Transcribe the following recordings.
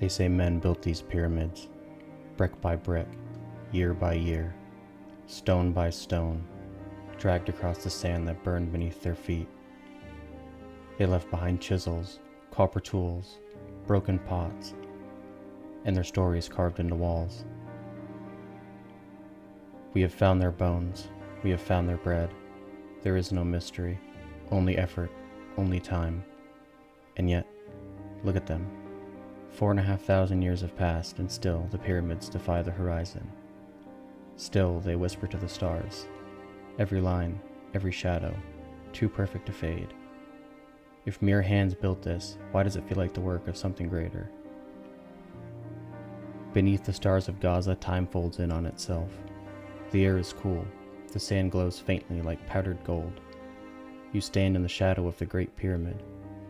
They say men built these pyramids, brick by brick, year by year, stone by stone, dragged across the sand that burned beneath their feet. They left behind chisels, copper tools, broken pots, and their stories carved into walls. We have found their bones, we have found their bread. There is no mystery, only effort, only time. And yet, look at them. 4,500 years have passed, and still the pyramids defy the horizon. Still they whisper to the stars, every line, every shadow, too perfect to fade. If mere hands built this, why does it feel like the work of something greater? Beneath the stars of Giza, time folds in on itself. The air is cool, the sand glows faintly like powdered gold. You stand in the shadow of the Great Pyramid,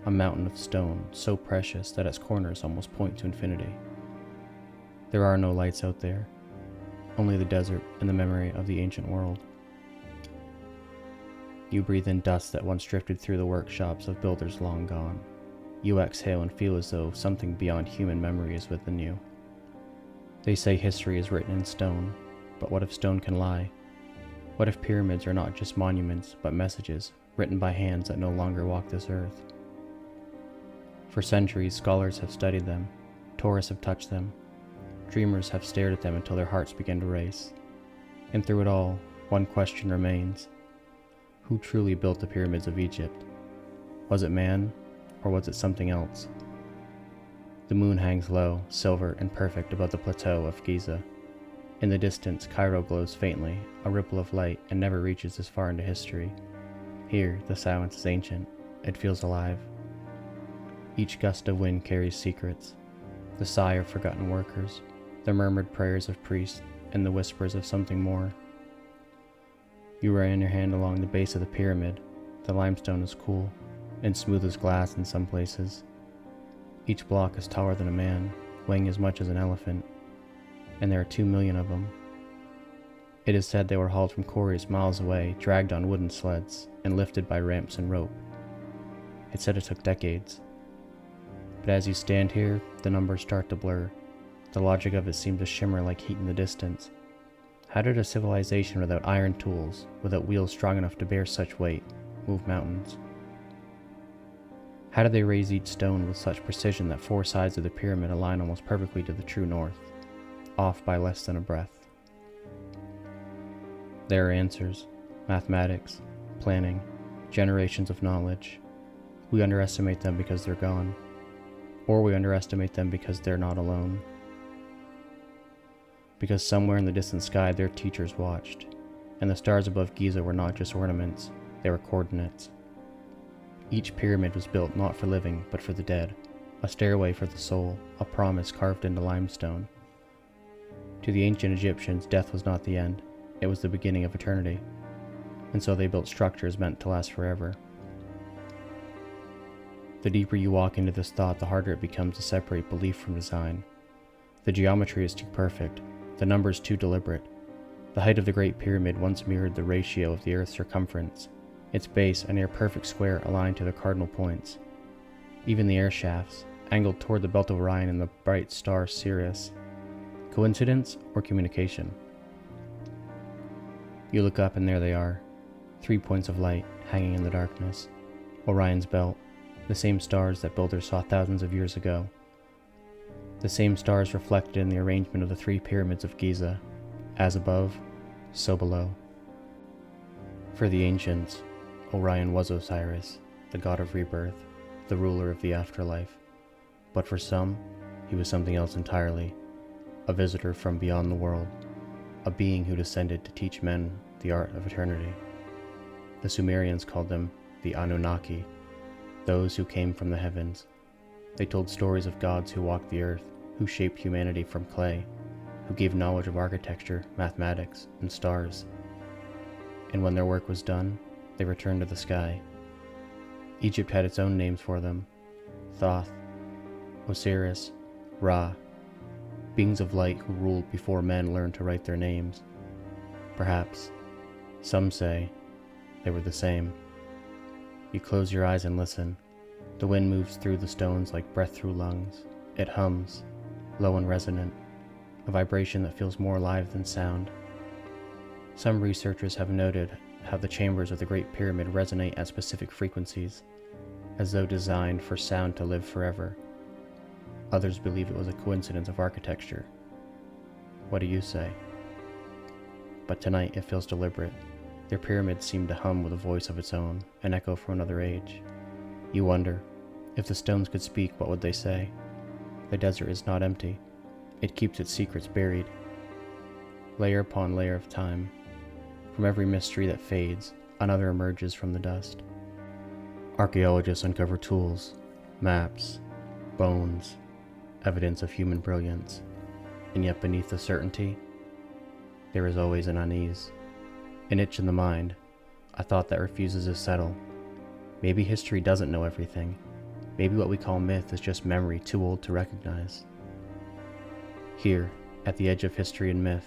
a mountain of stone so precious that its corners almost point to infinity. There are no lights out there, only the desert and the memory of the ancient world. You breathe in dust that once drifted through the workshops of builders long gone. You exhale and feel as though something beyond human memory is within you. They say history is written in stone, but what if stone can lie? What if pyramids are not just monuments, but messages written by hands that no longer walk this earth? For centuries, scholars have studied them, tourists have touched them, dreamers have stared at them until their hearts begin to race. And through it all, one question remains. Who truly built the pyramids of Egypt? Was it man, or was it something else? The moon hangs low, silver and perfect above the plateau of Giza. In the distance, Cairo glows faintly, a ripple of light, and never reaches this far into history. Here, the silence is ancient. It feels alive. Each gust of wind carries secrets, the sigh of forgotten workers, the murmured prayers of priests, and the whispers of something more. You ran your hand along the base of the pyramid. The limestone is cool, and smooth as glass in some places. Each block is taller than a man, weighing as much as an elephant, and there are 2 million of them. It is said they were hauled from quarries miles away, dragged on wooden sleds, and lifted by ramps and rope. It said it took decades. But as you stand here, the numbers start to blur. The logic of it seems to shimmer like heat in the distance. How did a civilization without iron tools, without wheels strong enough to bear such weight, move mountains? How did they raise each stone with such precision that 4 sides of the pyramid align almost perfectly to the true north, off by less than a breath? There are answers, mathematics, planning, generations of knowledge. We underestimate them because they're gone, or we underestimate them because they're not alone. Because somewhere in the distant sky their teachers watched, and the stars above Giza were not just ornaments, they were coordinates. Each pyramid was built not for living, but for the dead, a stairway for the soul, a promise carved into limestone. To the ancient Egyptians, death was not the end, it was the beginning of eternity, and so they built structures meant to last forever. The deeper you walk into this thought, the harder it becomes to separate belief from design. The geometry is too perfect, the numbers too deliberate. The height of the Great Pyramid once mirrored the ratio of the Earth's circumference, its base a near perfect square aligned to the cardinal points. Even the air shafts, angled toward the belt of Orion and the bright star Sirius. Coincidence or communication? You look up and there they are, 3 points of light hanging in the darkness. Orion's belt, the same stars that builders saw thousands of years ago. The same stars reflected in the arrangement of the 3 pyramids of Giza, as above, so below. For the ancients, Orion was Osiris, the god of rebirth, the ruler of the afterlife. But for some, he was something else entirely, a visitor from beyond the world, a being who descended to teach men the art of eternity. The Sumerians called them the Anunnaki, those who came from the heavens. They told stories of gods who walked the earth, who shaped humanity from clay, who gave knowledge of architecture, mathematics, and stars. And when their work was done, they returned to the sky. Egypt had its own names for them: Thoth, Osiris, Ra, beings of light who ruled before men learned to write their names. Perhaps, some say, they were the same. You close your eyes and listen. The wind moves through the stones like breath through lungs. It hums, low and resonant, a vibration that feels more alive than sound. Some researchers have noted how the chambers of the Great Pyramid resonate at specific frequencies, as though designed for sound to live forever. Others believe it was a coincidence of architecture. What do you say? But tonight it feels deliberate. Their pyramids seem to hum with a voice of its own, an echo from another age. You wonder, if the stones could speak, what would they say? The desert is not empty. It keeps its secrets buried. Layer upon layer of time. From every mystery that fades, another emerges from the dust. Archaeologists uncover tools, maps, bones, evidence of human brilliance. And yet beneath the certainty, there is always an unease, an itch in the mind, a thought that refuses to settle. Maybe history doesn't know everything. Maybe what we call myth is just memory too old to recognize. Here, at the edge of history and myth,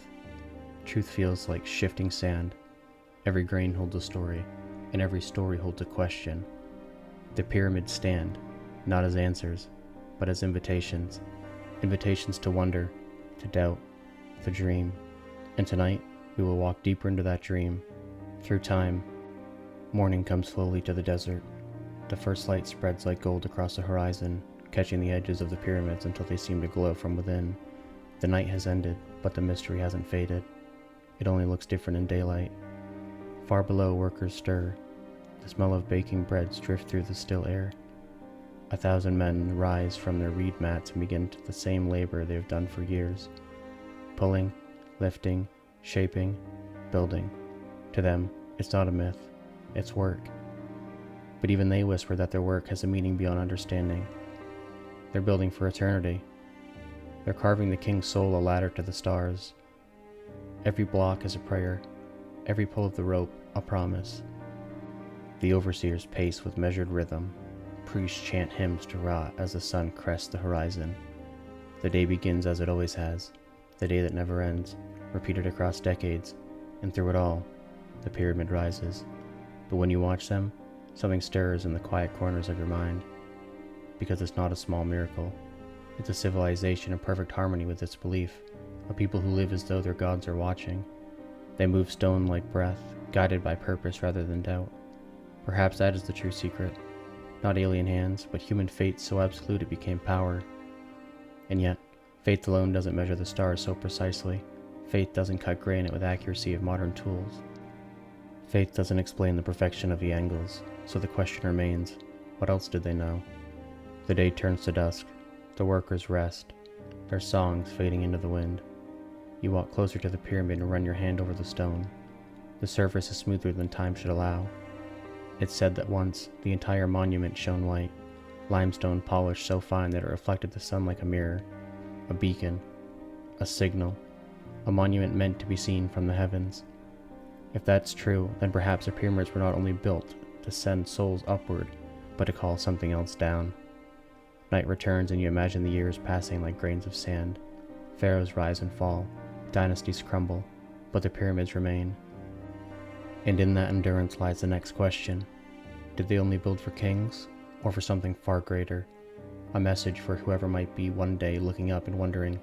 truth feels like shifting sand. Every grain holds a story, and every story holds a question. The pyramids stand, not as answers, but as invitations. Invitations to wonder, to doubt, to dream. And tonight, we will walk deeper into that dream, through time. Morning comes slowly to the desert. The first light spreads like gold across the horizon, catching the edges of the pyramids until they seem to glow from within. The night has ended, but the mystery hasn't faded. It only looks different in daylight. Far below, workers stir. The smell of baking breads drift through the still air. 1,000 men rise from their reed mats and begin the same labor they have done for years. Pulling, lifting, shaping, building. To them, it's not a myth, it's work. But even they whisper that their work has a meaning beyond understanding. They're building for eternity. They're carving the king's soul a ladder to the stars. Every block is a prayer, every pull of the rope a promise. The overseers pace with measured rhythm. Priests chant hymns to Ra as the sun crests the horizon. The day begins as it always has, the day that never ends, repeated across decades, and through it all, the pyramid rises. But when you watch them, something stirs in the quiet corners of your mind, because it's not a small miracle. It's a civilization in perfect harmony with its belief, a people who live as though their gods are watching. They move stone like breath, guided by purpose rather than doubt. Perhaps that is the true secret. Not alien hands, but human fate so absolute it became power. And yet, faith alone doesn't measure the stars so precisely. Faith doesn't cut granite with accuracy of modern tools. Faith doesn't explain the perfection of the angles, so the question remains, what else did they know? The day turns to dusk. The workers rest, their songs fading into the wind. You walk closer to the pyramid and run your hand over the stone. The surface is smoother than time should allow. It's said that once, the entire monument shone white, limestone polished so fine that it reflected the sun like a mirror, a beacon, a signal, a monument meant to be seen from the heavens. If that's true, then perhaps the pyramids were not only built to send souls upward, but to call something else down. Night returns and you imagine the years passing like grains of sand. Pharaohs rise and fall, dynasties crumble, but the pyramids remain. And in that endurance lies the next question. Did they only build for kings, or for something far greater? A message for whoever might be one day looking up and wondering,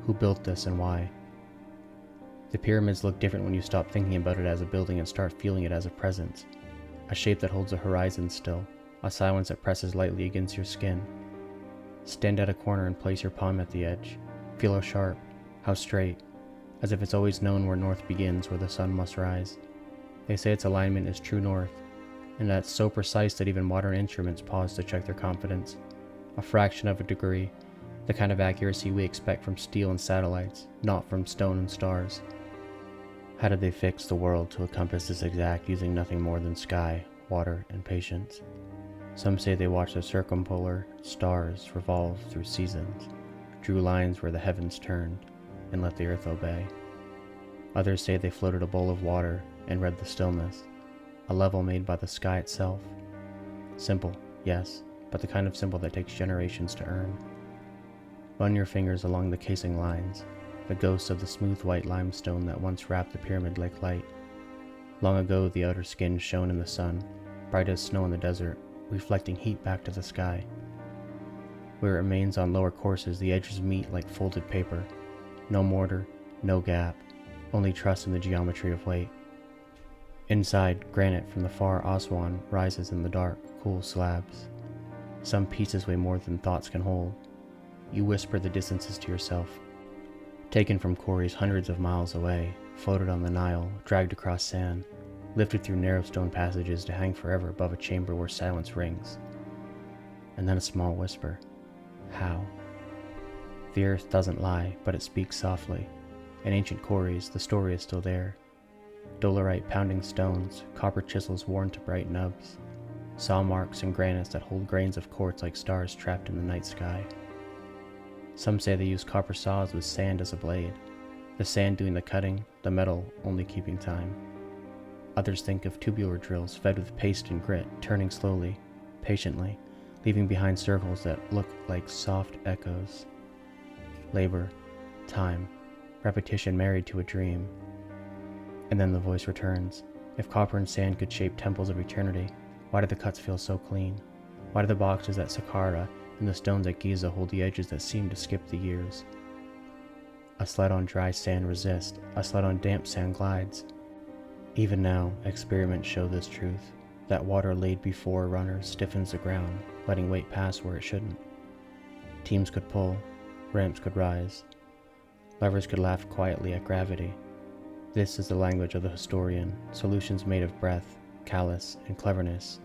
who built this and why? The pyramids look different when you stop thinking about it as a building and start feeling it as a presence. A shape that holds a horizon still, a silence that presses lightly against your skin. Stand at a corner and place your palm at the edge. Feel how sharp, how straight, as if it's always known where north begins, where the sun must rise. They say its alignment is true north, and that's so precise that even modern instruments pause to check their confidence. A fraction of a degree, the kind of accuracy we expect from steel and satellites, not from stone and stars. How did they fix the world to encompass this exact using nothing more than sky, water, and patience? Some say they watched the circumpolar stars revolve through seasons, drew lines where the heavens turned, and let the earth obey. Others say they floated a bowl of water and read the stillness, a level made by the sky itself. Simple, yes, but the kind of simple that takes generations to earn. Run your fingers along the casing lines, the ghosts of the smooth white limestone that once wrapped the pyramid like light. Long ago the outer skin shone in the sun, bright as snow in the desert, reflecting heat back to the sky. Where it remains on lower courses, the edges meet like folded paper. No mortar, no gap, only trust in the geometry of weight. Inside, granite from the far Aswan rises in the dark, cool slabs. Some pieces weigh more than thoughts can hold. You whisper the distances to yourself. Taken from quarries hundreds of miles away, floated on the Nile, dragged across sand, lifted through narrow stone passages to hang forever above a chamber where silence rings. And then a small whisper. How? The earth doesn't lie, but it speaks softly. In ancient quarries, the story is still there. Dolerite pounding stones, copper chisels worn to bright nubs, saw marks and granites that hold grains of quartz like stars trapped in the night sky. Some say they use copper saws with sand as a blade, the sand doing the cutting, the metal only keeping time. Others think of tubular drills fed with paste and grit, turning slowly, patiently, leaving behind circles that look like soft echoes. Labor, time, repetition married to a dream. And then the voice returns. If copper and sand could shape temples of eternity, why do the cuts feel so clean? Why do the boxes at Saqqara and the stones at Giza hold the edges that seem to skip the years? A sled on dry sand resists, a sled on damp sand glides. Even now, experiments show this truth, that water laid before runners stiffens the ground, letting weight pass where it shouldn't. Teams could pull, ramps could rise, levers could laugh quietly at gravity. This is the language of the historian, solutions made of breath, callous, and cleverness,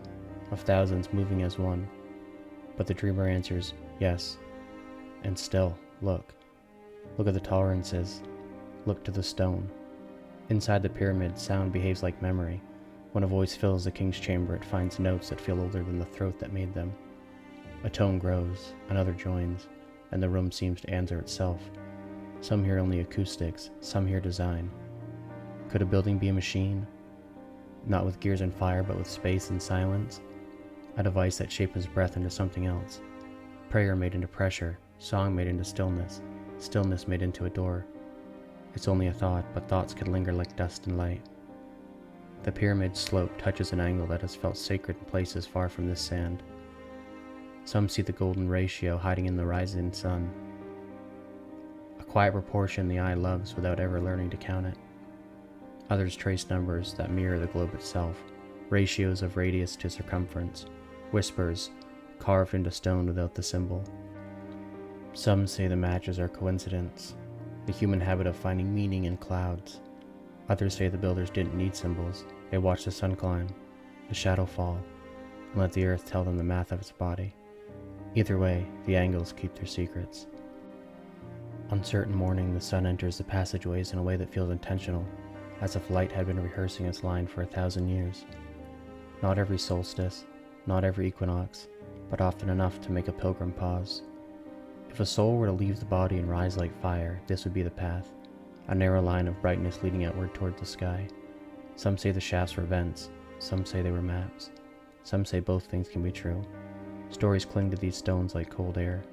of thousands moving as one. But the dreamer answers, yes. And still, look. Look at the tolerances. Look to the stone. Inside the pyramid, sound behaves like memory. When a voice fills the king's chamber, it finds notes that feel older than the throat that made them. A tone grows, another joins, and the room seems to answer itself. Some hear only acoustics, some hear design. Could a building be a machine? Not with gears and fire, but with space and silence? A device that shapes breath into something else. Prayer made into pressure, song made into stillness, stillness made into a door. It's only a thought, but thoughts can linger like dust and light. The pyramid's slope touches an angle that has felt sacred in places far from this sand. Some see the golden ratio hiding in the rising sun. A quiet proportion the eye loves without ever learning to count it. Others trace numbers that mirror the globe itself, ratios of radius to circumference, whispers carved into stone without the symbol. Some say the matches are coincidence, the human habit of finding meaning in clouds. Others say the builders didn't need symbols. They watched the sun climb, the shadow fall, and let the earth tell them the math of its body. Either way, the angles keep their secrets. On certain morning, the sun enters the passageways in a way that feels intentional, as if light had been rehearsing its line for 1,000 years. Not every solstice, not every equinox, but often enough to make a pilgrim pause. If a soul were to leave the body and rise like fire, this would be the path, a narrow line of brightness leading outward toward the sky. Some say the shafts were vents, some say they were maps. Some say both things can be true. Stories cling to these stones like cold air.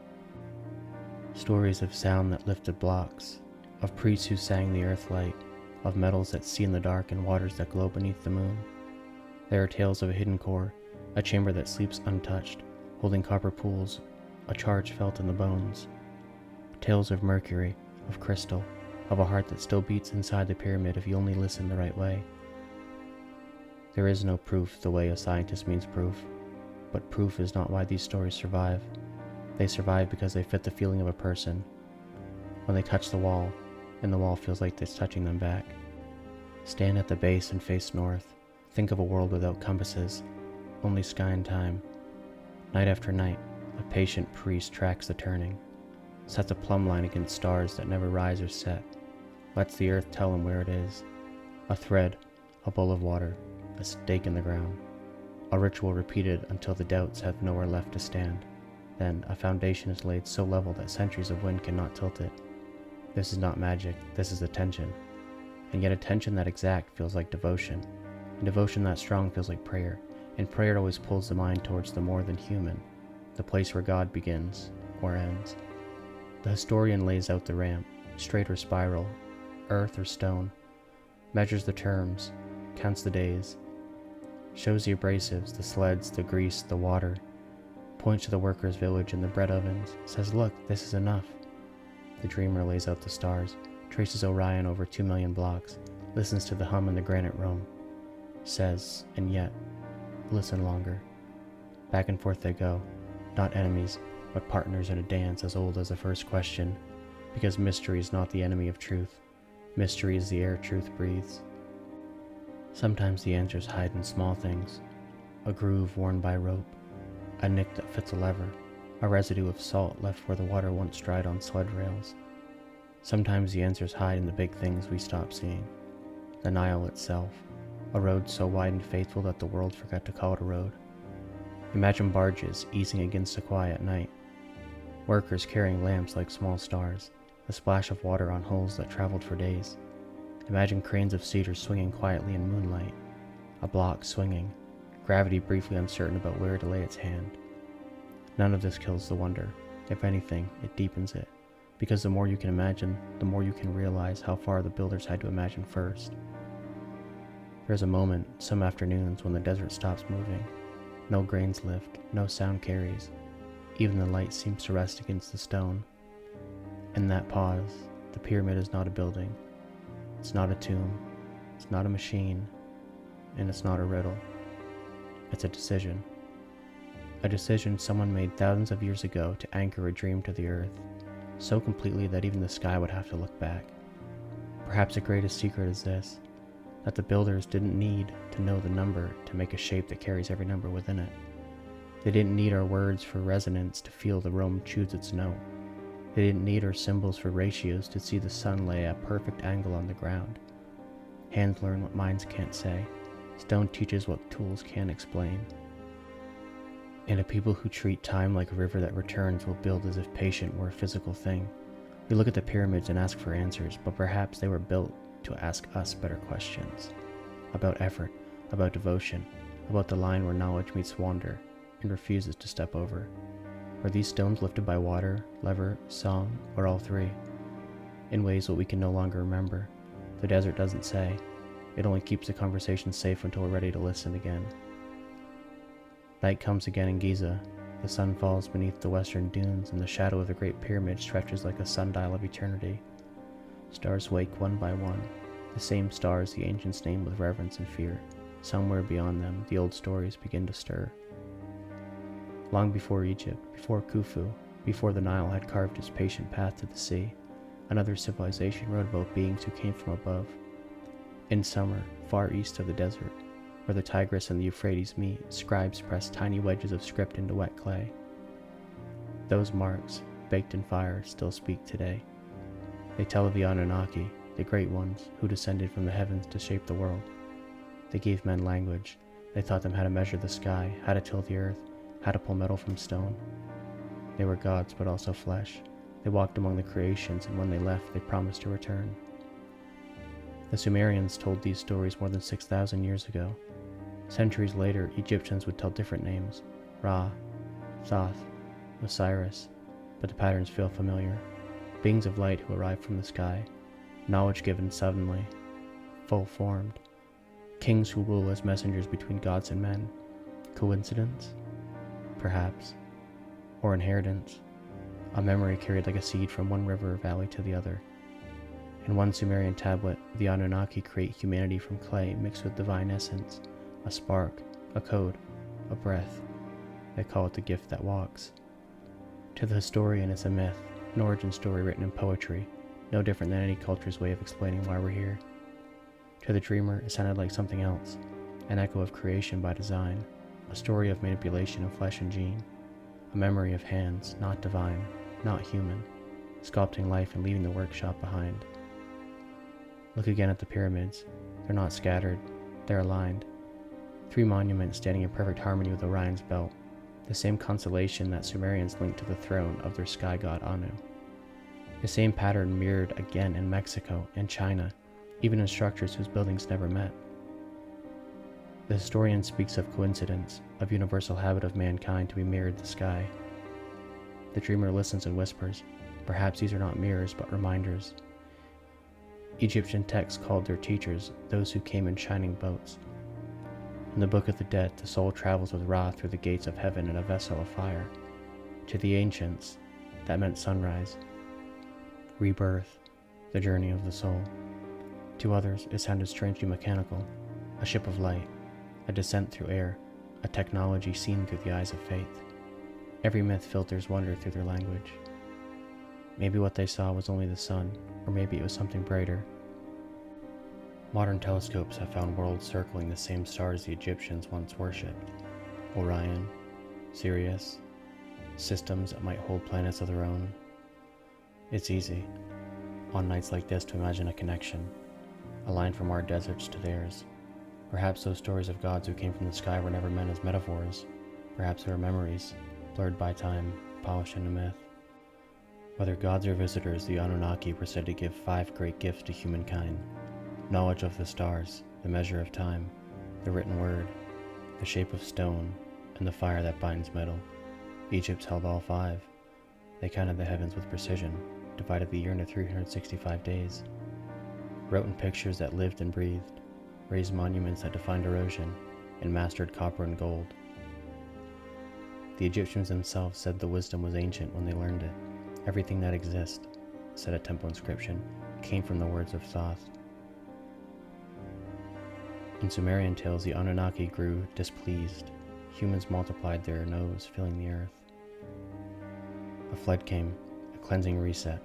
Stories of sound that lifted blocks, of priests who sang the earth light, of metals that see in the dark and waters that glow beneath the moon. There are tales of a hidden core, a chamber that sleeps untouched, holding copper pools, a charge felt in the bones. Tales of mercury, of crystal, of a heart that still beats inside the pyramid if you only listen the right way. There is no proof the way a scientist means proof, but proof is not why these stories survive. They survive because they fit the feeling of a person. When they touch the wall, and the wall feels like it's touching them back. Stand at the base and face north. Think of a world without compasses, only sky and time. Night after night, a patient priest tracks the turning, sets a plumb line against stars that never rise or set, lets the earth tell him where it is. A thread, a bowl of water, a stake in the ground. A ritual repeated until the doubts have nowhere left to stand. Then a foundation is laid so level that centuries of wind cannot tilt it. This is not magic, this is attention. And yet attention that exact feels like devotion. And devotion that strong feels like prayer. And prayer always pulls the mind towards the more than human, the place where God begins or ends. The historian lays out the ramp, straight or spiral, earth or stone, measures the terms, counts the days, shows the abrasives, the sleds, the grease, the water, points to the workers' village and the bread ovens, says, "Look, this is enough." The dreamer lays out the stars, traces Orion over 2 million blocks, listens to the hum in the granite room, says, "And yet, listen longer." Back and forth they go, not enemies, but partners in a dance as old as the first question, because mystery is not the enemy of truth. Mystery is the air truth breathes. Sometimes the answers hide in small things: a groove worn by rope, a nick that fits a lever, a residue of salt left where the water once dried on sled rails. Sometimes the answers hide in the big things we stop seeing. The Nile itself, a road so wide and faithful that the world forgot to call it a road. Imagine barges easing against a quiet night, workers carrying lamps like small stars, a splash of water on hulls that traveled for days. Imagine cranes of cedar swinging quietly in moonlight, a block swinging, gravity briefly uncertain about where to lay its hand. None of this kills the wonder. If anything, it deepens it, because the more you can imagine, the more you can realize how far the builders had to imagine first. There's a moment, some afternoons, when the desert stops moving. No grains lift, no sound carries. Even the light seems to rest against the stone. In that pause, the pyramid is not a building. It's not a tomb. It's not a machine. And it's not a riddle. It's a decision. A decision someone made thousands of years ago to anchor a dream to the earth, so completely that even the sky would have to look back. Perhaps the greatest secret is this: that the builders didn't need to know the number to make a shape that carries every number within it. They didn't need our words for resonance to feel the room choose its note. They didn't need our symbols for ratios to see the sun lay at a perfect angle on the ground. Hands learn what minds can't say. Stone teaches what tools can't explain. And a people who treat time like a river that returns will build as if patient were a physical thing. We look at the pyramids and ask for answers, but perhaps they were built to ask us better questions. About effort, about devotion, about the line where knowledge meets wonder and refuses to step over. Were these stones lifted by water, lever, song, or all three? In ways that we can no longer remember. The desert doesn't say. It only keeps the conversation safe until we're ready to listen again. Night comes again in Giza. The sun falls beneath the western dunes, and the shadow of the Great Pyramid stretches like a sundial of eternity. Stars wake one by one, the same stars the ancients named with reverence and fear. Somewhere beyond them, the old stories begin to stir. Long before Egypt, before Khufu, before the Nile had carved its patient path to the sea, another civilization wrote about beings who came from above. In summer, far east of the desert, where the Tigris and the Euphrates meet, scribes press tiny wedges of script into wet clay. Those marks, baked in fire, still speak today. They tell of the Anunnaki, the great ones, who descended from the heavens to shape the world. They gave men language. They taught them how to measure the sky, how to till the earth, how to pull metal from stone. They were gods, but also flesh. They walked among the creations, and when they left, they promised to return. The Sumerians told these stories more than 6,000 years ago. Centuries later, Egyptians would tell different names: Ra, Thoth, Osiris, but the patterns feel familiar. Beings of light who arrive from the sky, knowledge given suddenly, full-formed. Kings who rule as messengers between gods and men. Coincidence? Perhaps. Or inheritance. A memory carried like a seed from one river or valley to the other. In one Sumerian tablet, the Anunnaki create humanity from clay mixed with divine essence, a spark, a code, a breath. They call it the gift that walks. To the historian, it's a myth, an origin story written in poetry, no different than any culture's way of explaining why we're here. To the dreamer, it sounded like something else, an echo of creation by design, a story of manipulation of flesh and gene, a memory of hands, not divine, not human, sculpting life and leaving the workshop behind. Look again at the pyramids. They're not scattered, they're aligned. 3 monuments standing in perfect harmony with Orion's belt, the same constellation that Sumerians linked to the throne of their sky god Anu. The same pattern mirrored again in Mexico and China, even in structures whose buildings never met. The historian speaks of coincidence, of universal habit of mankind to be mirrored the sky. The dreamer listens and whispers, perhaps these are not mirrors but reminders. Egyptian texts called their teachers those who came in shining boats. In the Book of the Dead, the soul travels with Ra through the gates of heaven in a vessel of fire. To the ancients, that meant sunrise, rebirth, the journey of the soul. To others, it sounded strangely mechanical, a ship of light, a descent through air, a technology seen through the eyes of faith. Every myth filters wonder through their language. Maybe what they saw was only the sun, or maybe it was something brighter. Modern telescopes have found worlds circling the same stars the Egyptians once worshipped: Orion, Sirius, systems that might hold planets of their own. It's easy, on nights like this, to imagine a connection, a line from our deserts to theirs. Perhaps those stories of gods who came from the sky were never meant as metaphors. Perhaps they were memories, blurred by time, polished into myth. Whether gods or visitors, the Anunnaki were said to give 5 great gifts to humankind: knowledge of the stars, the measure of time, the written word, the shape of stone, and the fire that binds metal. Egypt held all 5. They counted the heavens with precision, divided the year into 365 days, wrote in pictures that lived and breathed, raised monuments that defined erosion, and mastered copper and gold. The Egyptians themselves said the wisdom was ancient when they learned it. Everything that exists, said a temple inscription, came from the words of Thoth. In Sumerian tales, the Anunnaki grew displeased. Humans multiplied their nose, filling the earth. A flood came, a cleansing reset.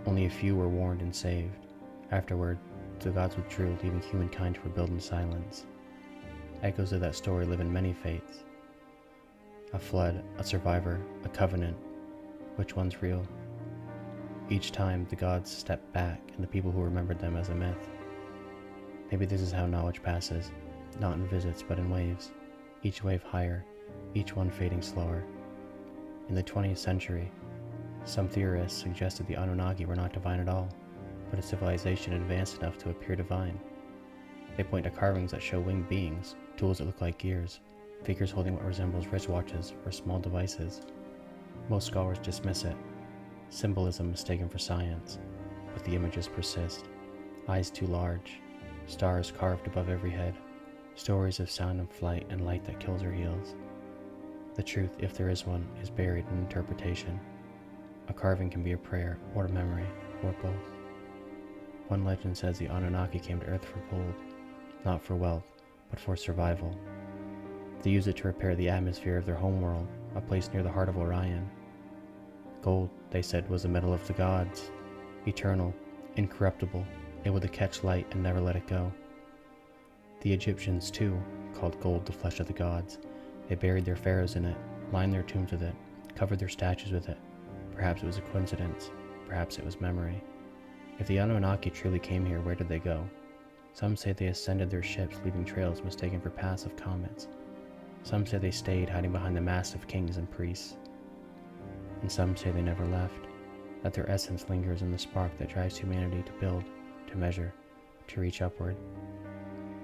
Only a few were warned and saved. Afterward, the gods withdrew, leaving humankind to rebuild in silence. Echoes of that story live in many faiths. A flood, a survivor, a covenant. Which one's real? Each time, the gods stepped back, and the people who remembered them as a myth. Maybe this is how knowledge passes, not in visits but in waves, each wave higher, each one fading slower. In the 20th century, some theorists suggested the Anunnaki were not divine at all, but a civilization advanced enough to appear divine. They point to carvings that show winged beings, tools that look like gears, figures holding what resembles wristwatches or small devices. Most scholars dismiss it, symbolism mistaken for science, but the images persist. Eyes too large, stars carved above every head, stories of sound and flight and light that kills or heals. The truth, if there is one, is buried in interpretation. A carving can be a prayer or a memory, or both. One legend says the Anunnaki came to Earth for gold, not for wealth, but for survival. They used it to repair the atmosphere of their homeworld, a place near the heart of Orion. Gold, they said, was the metal of the gods, eternal, incorruptible, able to catch light and never let it go. The Egyptians, too, called gold the flesh of the gods. They buried their pharaohs in it, lined their tombs with it, covered their statues with it. Perhaps it was a coincidence, perhaps it was memory. If the Anunnaki truly came here, where did they go? Some say they ascended their ships, leaving trails mistaken for paths of comets. Some say they stayed, hiding behind the masts of kings and priests. And some say they never left, that their essence lingers in the spark that drives humanity to build, to measure, to reach upward.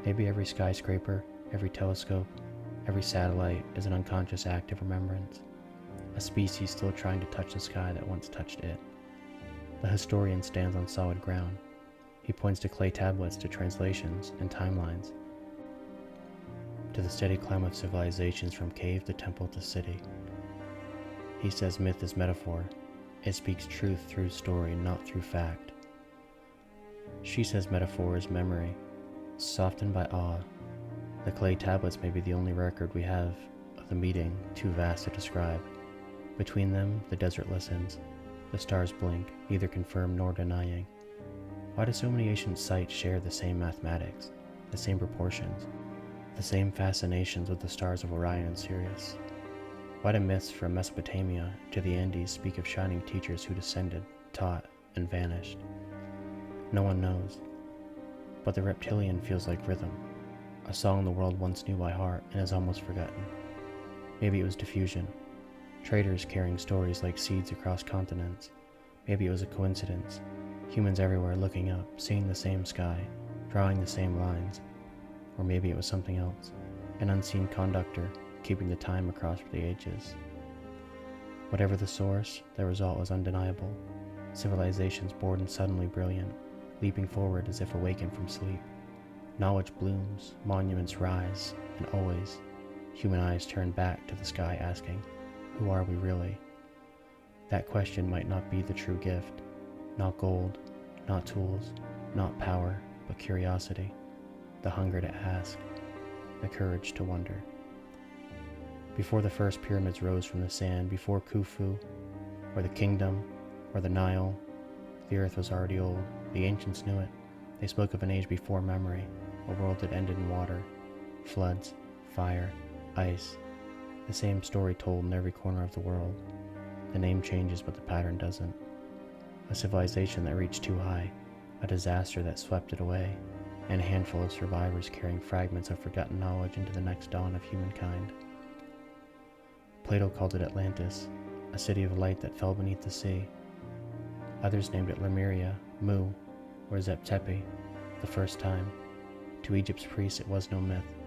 Maybe every skyscraper, every telescope, every satellite is an unconscious act of remembrance, a species still trying to touch the sky that once touched it. The historian stands on solid ground. He points to clay tablets, to translations and timelines, to the steady climb of civilizations from cave to temple to city. He says myth is metaphor. It speaks truth through story, not through fact. She says metaphor is memory, softened by awe. The clay tablets may be the only record we have of the meeting, too vast to describe. Between them, the desert listens. The stars blink, neither confirm nor denying. Why do so many ancient sites share the same mathematics, the same proportions, the same fascinations with the stars of Orion and Sirius? Why do myths from Mesopotamia to the Andes speak of shining teachers who descended, taught, and vanished? No one knows, but the reptilian feels like rhythm, a song the world once knew by heart and is almost forgotten. Maybe it was diffusion, traders carrying stories like seeds across continents. Maybe it was a coincidence, humans everywhere looking up, seeing the same sky, drawing the same lines. Or maybe it was something else, an unseen conductor keeping the time across the ages. Whatever the source, the result was undeniable. Civilizations born and suddenly brilliant, leaping forward as if awakened from sleep. Knowledge blooms, monuments rise, and always, human eyes turn back to the sky asking, who are we really? That question might not be the true gift. Not gold, not tools, not power, but curiosity. The hunger to ask, the courage to wonder. Before the first pyramids rose from the sand, before Khufu, or the kingdom, or the Nile, the earth was already old. The ancients knew it. They spoke of an age before memory, a world that ended in water, floods, fire, ice. The same story told in every corner of the world. The name changes, but the pattern doesn't. A civilization that reached too high, a disaster that swept it away, and a handful of survivors carrying fragments of forgotten knowledge into the next dawn of humankind. Plato called it Atlantis, a city of light that fell beneath the sea. Others named it Lemuria, Mu, or Zep-Tepi, the first time. To Egypt's priests it was no myth.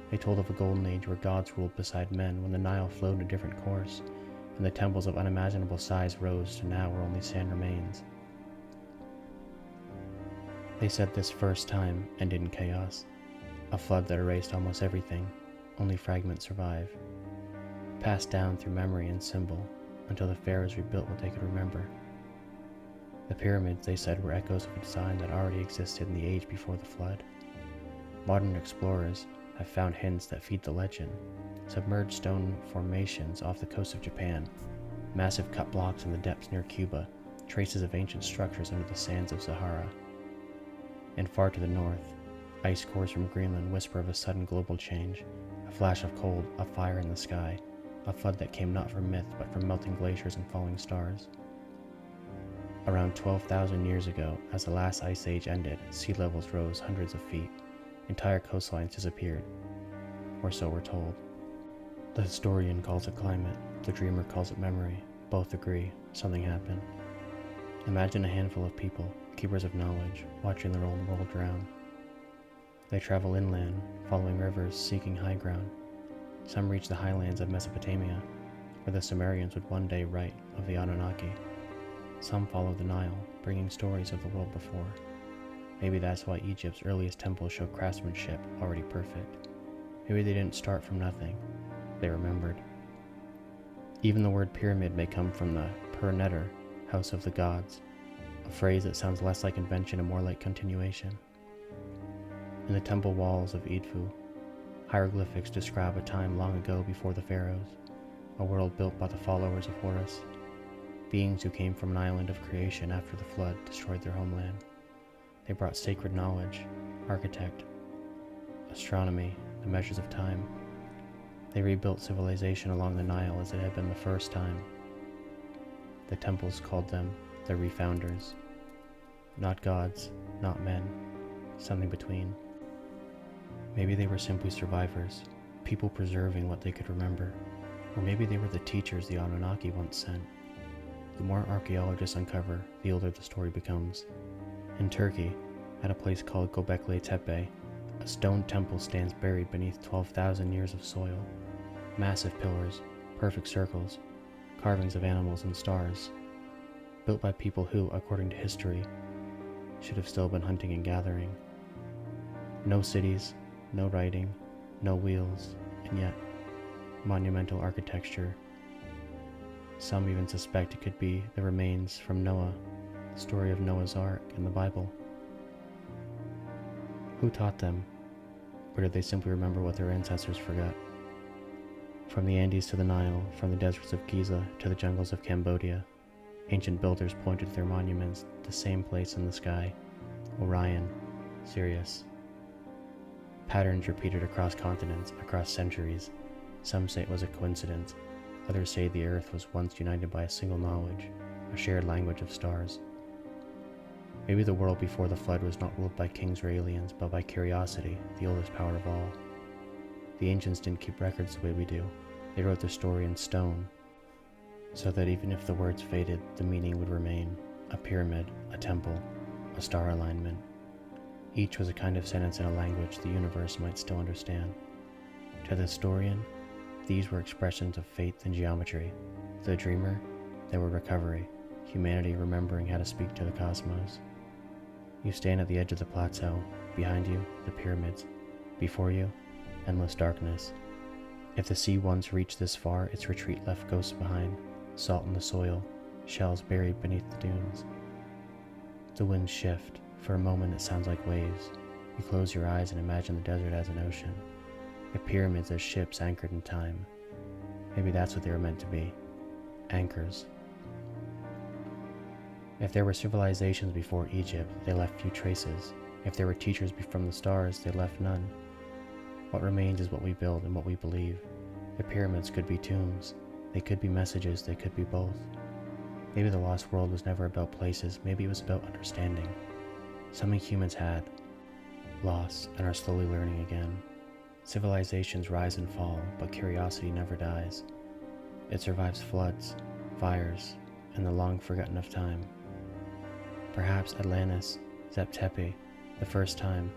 They told of a golden age where gods ruled beside men, when the Nile flowed in a different course, and the temples of unimaginable size rose to now where only sand remains. They said this first time ended in chaos, a flood that erased almost everything. Only fragments survive, passed down through memory and symbol, until the pharaohs rebuilt what they could remember. The pyramids, they said, were echoes of a design that already existed in the age before the flood. Modern explorers have found hints that feed the legend. Submerged stone formations off the coast of Japan, massive cut blocks in the depths near Cuba, traces of ancient structures under the sands of Sahara. And far to the north, ice cores from Greenland whisper of a sudden global change, a flash of cold, a fire in the sky, a flood that came not from myth but from melting glaciers and falling stars. Around 12,000 years ago, as the last ice age ended, sea levels rose hundreds of feet. Entire coastlines disappeared, or so we're told. The historian calls it climate, the dreamer calls it memory. Both agree, something happened. Imagine a handful of people, keepers of knowledge, watching their own world drown. They travel inland, following rivers, seeking high ground. Some reach the highlands of Mesopotamia, where the Sumerians would one day write of the Anunnaki. Some follow the Nile, bringing stories of the world before. Maybe that's why Egypt's earliest temples show craftsmanship already perfect. Maybe they didn't start from nothing. They remembered. Even the word pyramid may come from the per-netter, house of the gods, a phrase that sounds less like invention and more like continuation. In the temple walls of Edfu, hieroglyphics describe a time long ago before the pharaohs, a world built by the followers of Horus, beings who came from an island of creation after the flood destroyed their homeland. They brought sacred knowledge, architect, astronomy, the measures of time. They rebuilt civilization along the Nile as it had been the first time. The temples called them the refounders. Not gods, not men, something between. Maybe they were simply survivors, people preserving what they could remember. Or maybe they were the teachers the Anunnaki once sent. The more archaeologists uncover, the older the story becomes. In Turkey, at a place called Göbekli Tepe, a stone temple stands buried beneath 12,000 years of soil. Massive pillars, perfect circles, carvings of animals and stars, built by people who, according to history, should have still been hunting and gathering. No cities, no writing, no wheels, and yet monumental architecture. Some even suspect it could be the remains from Noah, the story of Noah's Ark in the Bible. Who taught them? Or did they simply remember what their ancestors forgot? From the Andes to the Nile, from the deserts of Giza to the jungles of Cambodia, ancient builders pointed to their monuments, the same place in the sky, Orion, Sirius. Patterns repeated across continents, across centuries. Some say it was a coincidence. Others say the earth was once united by a single knowledge, a shared language of stars. Maybe the world before the flood was not ruled by kings or aliens, but by curiosity, the oldest power of all. The ancients didn't keep records the way we do. They wrote their story in stone, so that even if the words faded, the meaning would remain. A pyramid, a temple, a star alignment. Each was a kind of sentence in a language the universe might still understand. To the historian, these were expressions of faith and geometry. To the dreamer, they were recovery, humanity remembering how to speak to the cosmos. You stand at the edge of the plateau. Behind you, the pyramids. Before you, endless darkness. If the sea once reached this far, its retreat left ghosts behind, salt in the soil, shells buried beneath the dunes. The winds shift. For a moment it sounds like waves. You close your eyes and imagine the desert as an ocean. The pyramids as ships anchored in time. Maybe that's what they were meant to be. Anchors. If there were civilizations before Egypt, they left few traces. If there were teachers from the stars, they left none. What remains is what we build and what we believe. The pyramids could be tombs. They could be messages, they could be both. Maybe the lost world was never about places, maybe it was about understanding. Something humans had, lost, and are slowly learning again. Civilizations rise and fall, but curiosity never dies. It survives floods, fires, and the long forgotten of time. Perhaps Atlantis, Zep Tepe, the first time,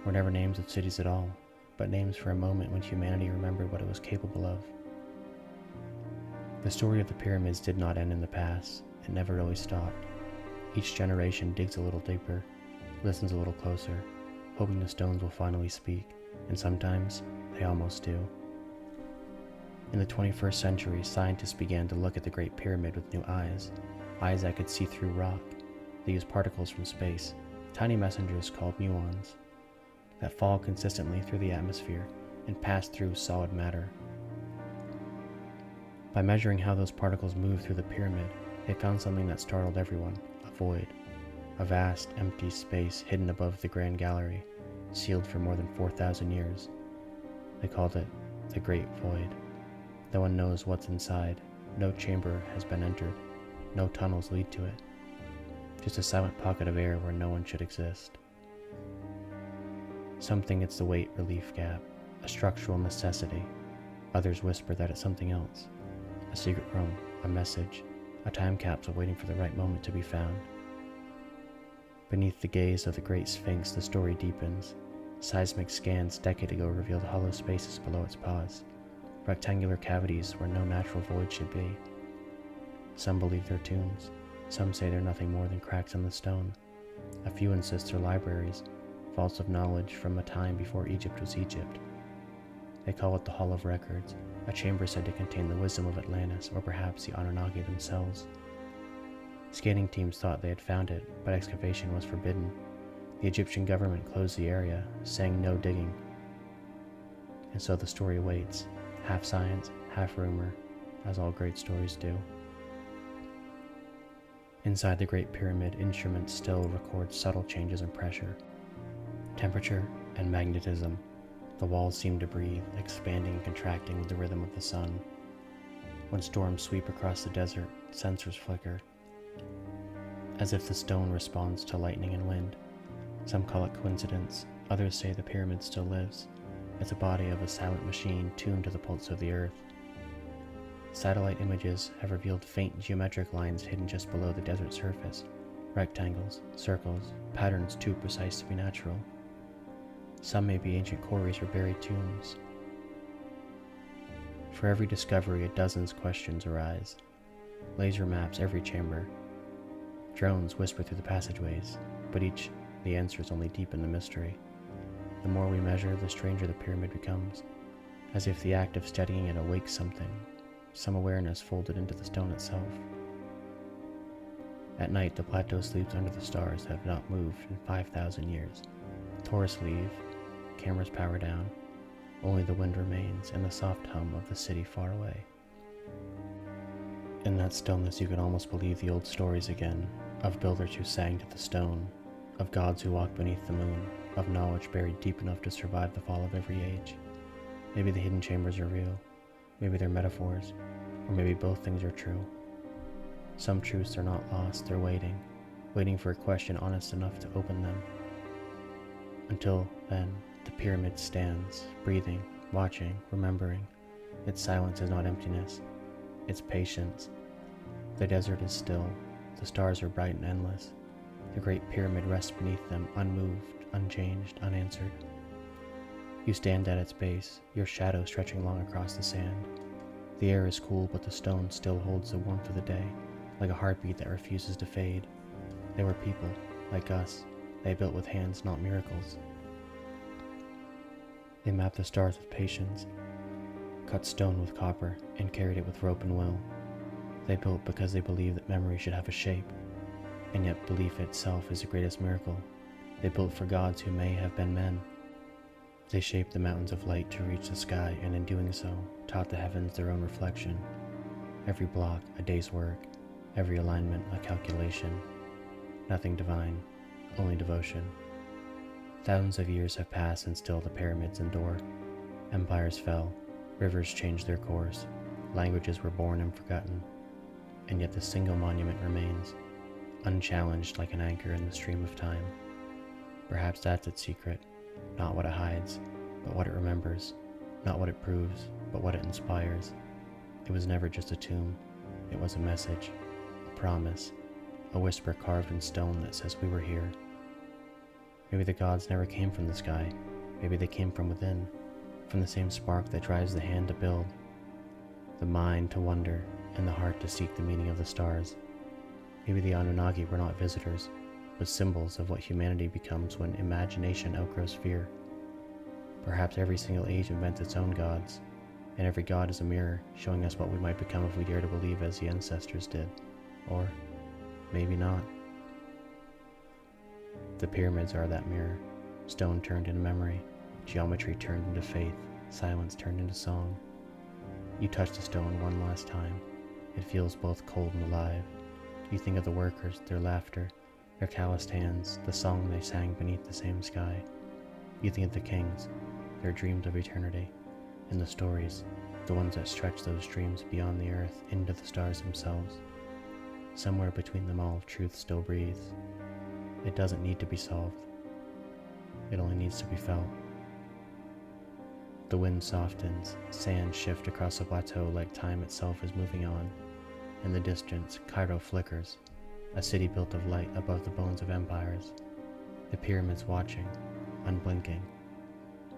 were never names of cities at all, but names for a moment when humanity remembered what it was capable of. The story of the pyramids did not end in the past. It never really stopped. Each generation digs a little deeper, listens a little closer, hoping the stones will finally speak, and sometimes they almost do. In the 21st century, scientists began to look at the Great Pyramid with new eyes that could see through rock. They used particles from space, tiny messengers called muons, that fall consistently through the atmosphere and pass through solid matter. By measuring how those particles move through the pyramid, they found something that startled everyone: a void, a vast, empty space hidden above the Grand Gallery, sealed for more than 4,000 years. They called it the Great Void. No one knows what's inside. No chamber has been entered. No tunnels lead to it. Just a silent pocket of air where no one should exist. Some think it's the weight relief gap, a structural necessity. Others whisper that it's something else. A secret room, a message, a time capsule waiting for the right moment to be found. Beneath the gaze of the Great Sphinx, the story deepens. Seismic scans decades ago revealed hollow spaces below its paws, rectangular cavities where no natural void should be. Some believe they're tombs. Some say they're nothing more than cracks in the stone. A few insist they're libraries, vaults of knowledge from a time before Egypt was Egypt. They call it the Hall of Records, a chamber said to contain the wisdom of Atlantis, or perhaps the Anunnaki themselves. Scanning teams thought they had found it, but excavation was forbidden. The Egyptian government closed the area, saying no digging. And so the story waits, half science, half rumor, as all great stories do. Inside the Great Pyramid, instruments still record subtle changes in pressure, temperature, and magnetism. The walls seem to breathe, expanding and contracting with the rhythm of the sun. When storms sweep across the desert, sensors flicker, as if the stone responds to lightning and wind. Some call it coincidence, others say the pyramid still lives. It's a body of a silent machine tuned to the pulse of the earth. Satellite images have revealed faint geometric lines hidden just below the desert surface, rectangles, circles, patterns too precise to be natural. Some may be ancient quarries or buried tombs. For every discovery, dozens questions arise. Laser maps every chamber. Drones whisper through the passageways, but the answers only deepen the mystery. The more we measure, the stranger the pyramid becomes, as if the act of studying it awakes something, some awareness folded into the stone itself. At night, the plateau sleeps under the stars that have not moved in 5,000 years. Tourists leave, cameras power down, only the wind remains and the soft hum of the city far away. In that stillness you can almost believe the old stories again, of builders who sang to the stone, of gods who walked beneath the moon, of knowledge buried deep enough to survive the fall of every age. Maybe the hidden chambers are real, maybe they're metaphors, or maybe both things are true. Some truths are not lost, they're waiting for a question honest enough to open them. Until then, the pyramid stands, breathing, watching, remembering. Its silence is not emptiness, it's patience. The desert is still, the stars are bright and endless. The Great Pyramid rests beneath them, unmoved, unchanged, unanswered. You stand at its base, your shadow stretching long across the sand. The air is cool, but the stone still holds the warmth of the day, like a heartbeat that refuses to fade. They were people, like us. They built with hands, not miracles. They mapped the stars with patience, cut stone with copper and carried it with rope and will. They built because they believed that memory should have a shape, and yet belief itself is the greatest miracle. They built for gods who may have been men. They shaped the mountains of light to reach the sky, and in doing so, taught the heavens their own reflection. Every block a day's work, every alignment a calculation. Nothing divine, only devotion. Thousands of years have passed and still the pyramids endure. Empires fell, rivers changed their course, languages were born and forgotten, and yet the single monument remains, unchallenged like an anchor in the stream of time. Perhaps that's its secret, not what it hides, but what it remembers, not what it proves, but what it inspires. It was never just a tomb, it was a message, a promise, a whisper carved in stone that says we were here. Maybe the gods never came from the sky, maybe they came from within, from the same spark that drives the hand to build, the mind to wonder, and the heart to seek the meaning of the stars. Maybe the Anunnaki were not visitors, but symbols of what humanity becomes when imagination outgrows fear. Perhaps every single age invents its own gods, and every god is a mirror showing us what we might become if we dare to believe as the ancestors did. Or maybe not. The pyramids are that mirror, stone turned into memory, geometry turned into faith, silence turned into song. You touch the stone one last time. It feels both cold and alive. You think of the workers, their laughter, their calloused hands, the song they sang beneath the same sky. You think of the kings, their dreams of eternity, and the stories, the ones that stretch those dreams beyond the earth into the stars themselves. Somewhere between them all, truth still breathes. It doesn't need to be solved. It only needs to be felt. The wind softens, sands shift across a plateau like time itself is moving on. In the distance, Cairo flickers, a city built of light above the bones of empires. The pyramids watching, unblinking,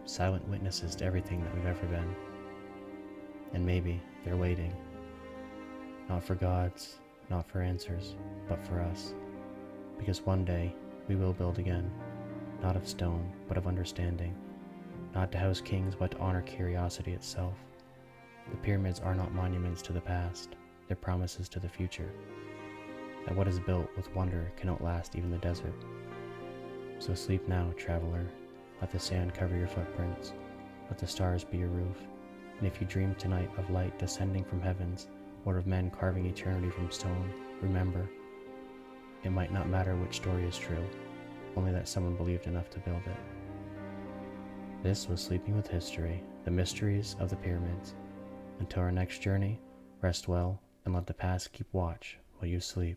silent witnesses to everything that we've ever been. And maybe they're waiting, not for gods, not for answers, but for us. Because one day we will build again, not of stone, but of understanding. Not to house kings, but to honor curiosity itself. The pyramids are not monuments to the past, they're promises to the future. That what is built with wonder can outlast even the desert. So sleep now, traveler. Let the sand cover your footprints. Let the stars be your roof. And if you dream tonight of light descending from heavens, or of men carving eternity from stone, remember, it might not matter which story is true, only that someone believed enough to build it. This was Sleeping with History, the mysteries of the pyramids. Until our next journey, rest well and let the past keep watch while you sleep.